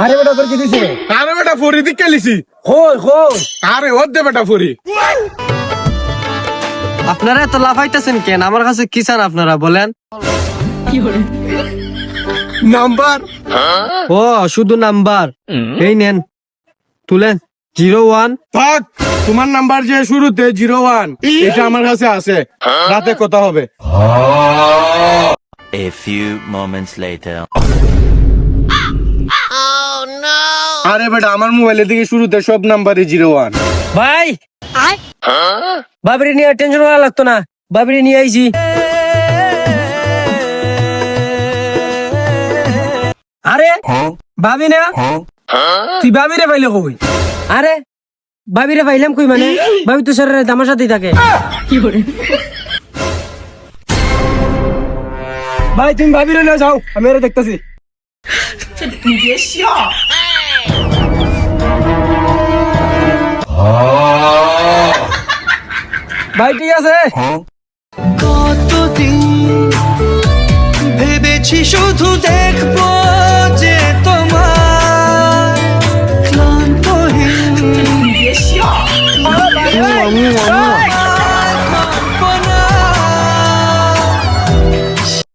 আরে বেটা তোর কি দিছে? আরে বেটা ফরি দিকে লিছি। কই কই আরে ওর দে বেটা ফরি। আপনারা এত লাফাইতেছেন কেন? আমার কাছে কি চান আপনারা বলেন? নাম্বার ও শুধু নাম্বার, এই নেন তুলেন। 01 থাক, তোমার নাম্বার যে শুরুতে 01 এটা আমার কাছে আছে, রাতে কথা হবে। A few moments later. আরে বেটা আমার মোবাইলের দিকে শুরুতে সব নাম্বারই 01। ভাই বাবরি নিয়ে টেনশন করা লাগতো না, বাবরি নিয়ে আইছি। আরে ভাবি না, তুই ভাবি রে পাইলে কই? আরে ভাবিরে পাইলাম কই মানে? ভাবি তো স্যার আমার সাথেই থাকে। ভাই তুমি ভাবি রে নিয়ে যাও, আমি এর দেখতাছি। ভাই ঠিক আছে। কতদিন ভেবেছি শুধু দেখবো যে তোমার